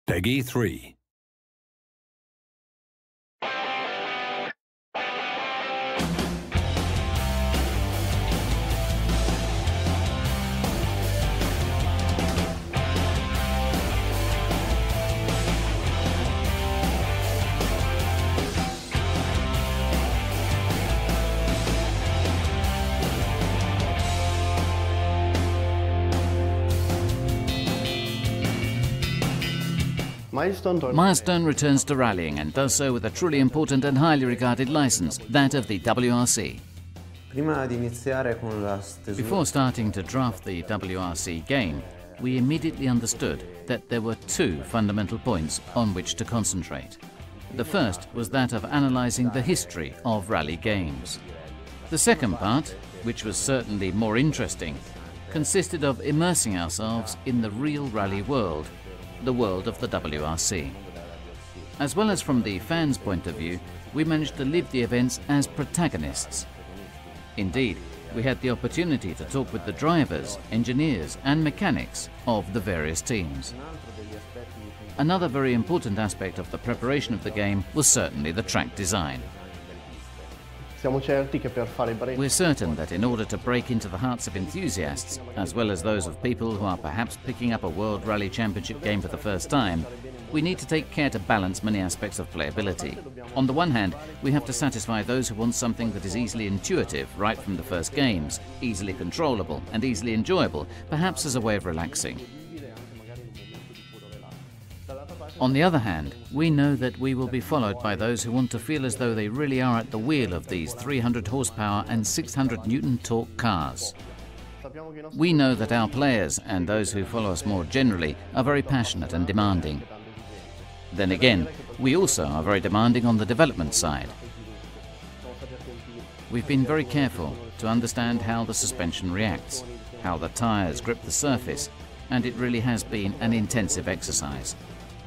Peggy 3. Milestone returns to rallying and does so with a truly important and highly regarded license, that of the WRC. Before starting to draft the WRC game, we immediately understood that there were two fundamental points on which to concentrate. The first was that of analysing the history of rally games. The second part, which was certainly more interesting, consisted of immersing ourselves in the real rally world, the world of the WRC. As well as from the fans' point of view, we managed to live the events as protagonists. Indeed, we had the opportunity to talk with the drivers, engineers and mechanics of the various teams. Another very important aspect of the preparation of the game was certainly the track design. We're certain that in order to break into the hearts of enthusiasts, as well as those of people who are perhaps picking up a World Rally Championship game for the first time, we need to take care to balance many aspects of playability. On the one hand, we have to satisfy those who want something that is easily intuitive right from the first games, easily controllable and easily enjoyable, perhaps as a way of relaxing. On the other hand, we know that we will be followed by those who want to feel as though they really are at the wheel of these 300 horsepower and 600 Newton torque cars. We know that our players and those who follow us more generally are very passionate and demanding. Then again, we also are very demanding on the development side. We've been very careful to understand how the suspension reacts, how the tyres grip the surface, and it really has been an intensive exercise.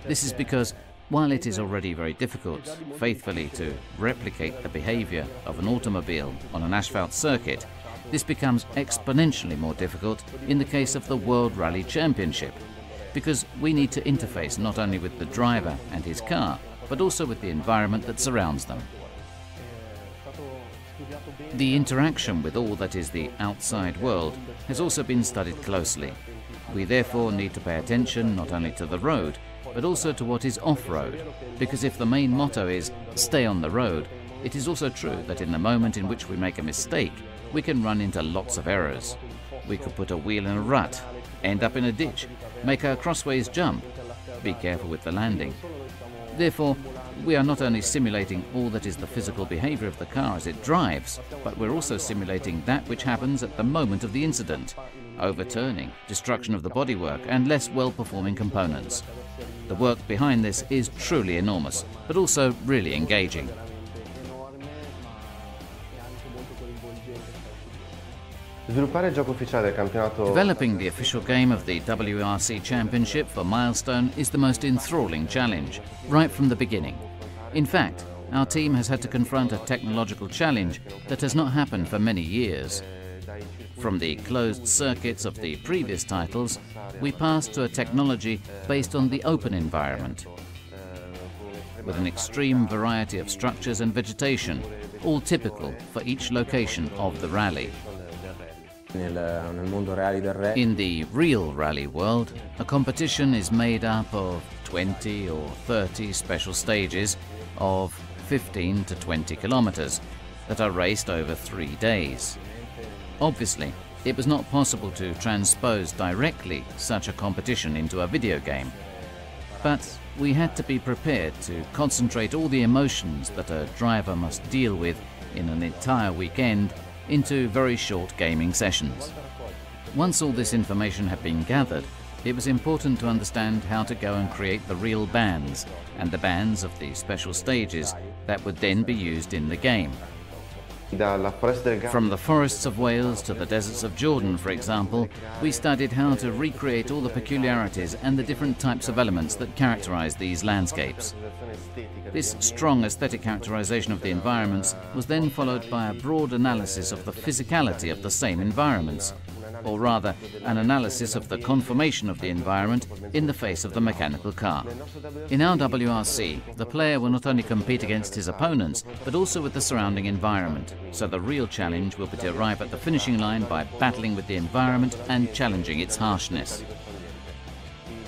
This is because, while it is already very difficult faithfully to replicate the behavior of an automobile on an asphalt circuit, this becomes exponentially more difficult in the case of the World Rally Championship, because we need to interface not only with the driver and his car, but also with the environment that surrounds them. The interaction with all that is the outside world has also been studied closely. We therefore need to pay attention not only to the road, but also to what is off-road, because if the main motto is stay on the road, it is also true that in the moment in which we make a mistake, we can run into lots of errors. We could put a wheel in a rut, end up in a ditch, make a crossways jump, be careful with the landing. Therefore, we are not only simulating all that is the physical behavior of the car as it drives, but we're also simulating that which happens at the moment of the incident: overturning, destruction of the bodywork and less well-performing components. The work behind this is truly enormous, but also really engaging. Developing the official game of the WRC Championship for Milestone is the most enthralling challenge, right from the beginning. In fact, our team has had to confront a technological challenge that has not happened for many years. From the closed circuits of the previous titles, we passed to a technology based on the open environment, with an extreme variety of structures and vegetation, all typical for each location of the rally. In the real rally world, a competition is made up of 20 or 30 special stages of 15 to 20 kilometers that are raced over 3 days. Obviously, it was not possible to transpose directly such a competition into a video game, but we had to be prepared to concentrate all the emotions that a driver must deal with in an entire weekend into very short gaming sessions. Once all this information had been gathered, it was important to understand how to go and create the real bands and the bands of the special stages that would then be used in the game. From the forests of Wales to the deserts of Jordan, for example, we studied how to recreate all the peculiarities and the different types of elements that characterize these landscapes. This strong aesthetic characterization of the environments was then followed by a broad analysis of the physicality of the same environments, or rather an analysis of the conformation of the environment in the face of the mechanical car. In our WRC, the player will not only compete against his opponents, but also with the surrounding environment. So the real challenge will be to arrive at the finishing line by battling with the environment and challenging its harshness.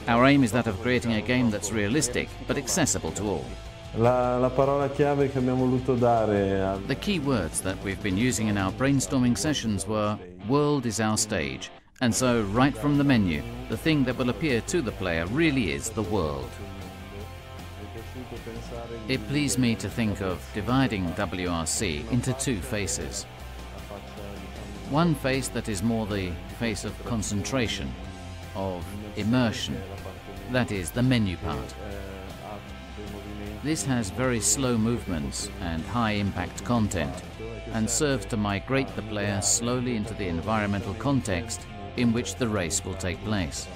Our aim is that of creating a game that's realistic, but accessible to all. La parola chiave che abbiamo voluto dare The key words that we've been using in our brainstorming sessions were, "World is our stage." And so, right from the menu, the thing that will appear to the player really is the world. It pleased me to think of dividing WRC into two faces. One face that is more the face of concentration, of immersion, that is, the menu part. This has very slow movements and high-impact content, and serves to migrate the player slowly into the environmental context in which the race will take place.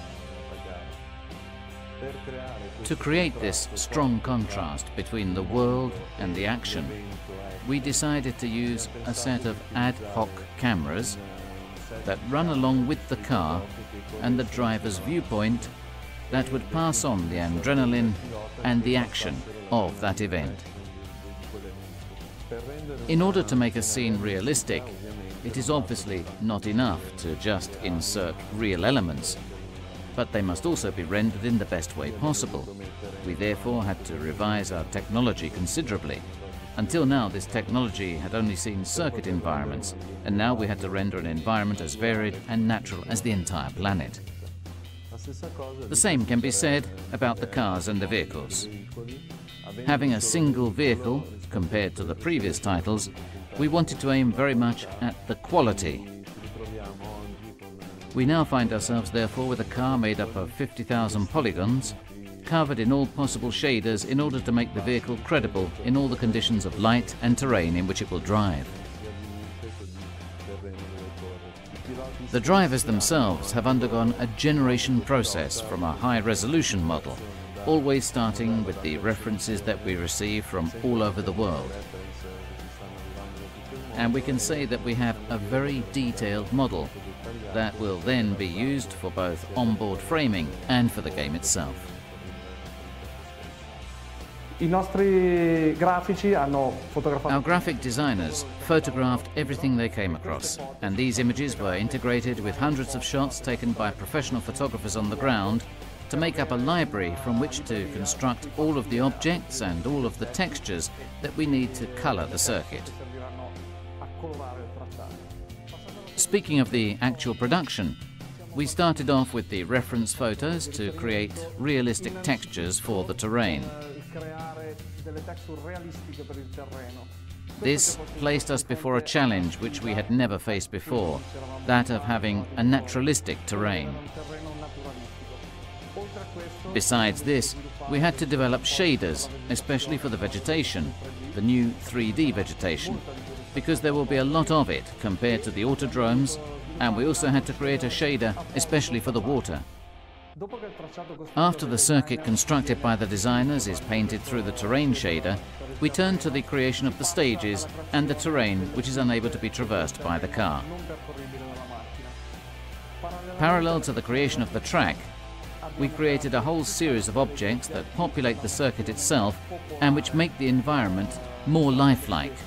To create this strong contrast between the world and the action, we decided to use a set of ad hoc cameras that run along with the car and the driver's viewpoint that would pass on the adrenaline and the action of that event. In order to make a scene realistic, it is obviously not enough to just insert real elements, but they must also be rendered in the best way possible. We therefore had to revise our technology considerably. Until now, this technology had only seen circuit environments, and now we had to render an environment as varied and natural as the entire planet. The same can be said about the cars and the vehicles. Having a single vehicle, compared to the previous titles, we wanted to aim very much at the quality. We now find ourselves therefore with a car made up of 50,000 polygons, covered in all possible shaders in order to make the vehicle credible in all the conditions of light and terrain in which it will drive. The drivers themselves have undergone a generation process from a high-resolution model, always starting with the references that we receive from all over the world. And we can say that we have a very detailed model that will then be used for both onboard framing and for the game itself. Our graphic designers photographed everything they came across, and these images were integrated with hundreds of shots taken by professional photographers on the ground to make up a library from which to construct all of the objects and all of the textures that we need to color the circuit. Speaking of the actual production, we started off with the reference photos to create realistic textures for the terrain. This placed us before a challenge which we had never faced before, that of having a naturalistic terrain. Besides this, we had to develop shaders, especially for the vegetation, the new 3D vegetation, because there will be a lot of it compared to the autodromes, and we also had to create a shader, especially for the water. After the circuit constructed by the designers is painted through the terrain shader, we turn to the creation of the stages and the terrain which is unable to be traversed by the car. Parallel to the creation of the track, we created a whole series of objects that populate the circuit itself and which make the environment more lifelike.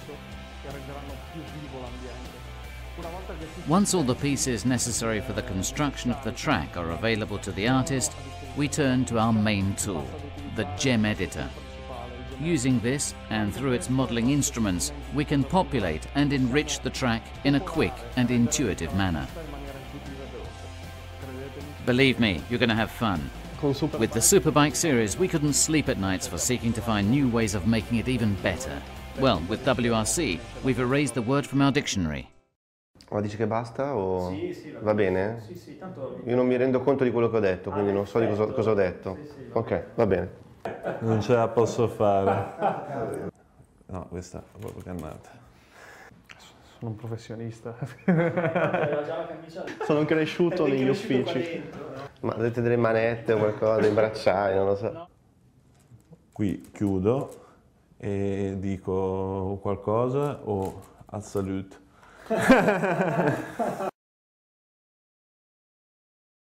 Once all the pieces necessary for the construction of the track are available to the artist, we turn to our main tool, the gem editor. Using this, and through its modeling instruments, we can populate and enrich the track in a quick and intuitive manner. Believe me, you're going to have fun. With the Superbike series, we couldn't sleep at nights for seeking to find new ways of making it even better. Well, with WRC, we've erased the word from our dictionary. Ma dici che basta o Sì, va bene? Sì, tanto... Io non mi rendo conto di quello che ho detto, quindi non so di cosa ho detto. Sì. Ok, va bene. non ce la posso fare. No, questa è proprio cannata. Sono un professionista. Sono cresciuto negli uffici. Ma avete delle manette o qualcosa, dei bracciali, non lo so. Qui chiudo e dico qualcosa o al salut.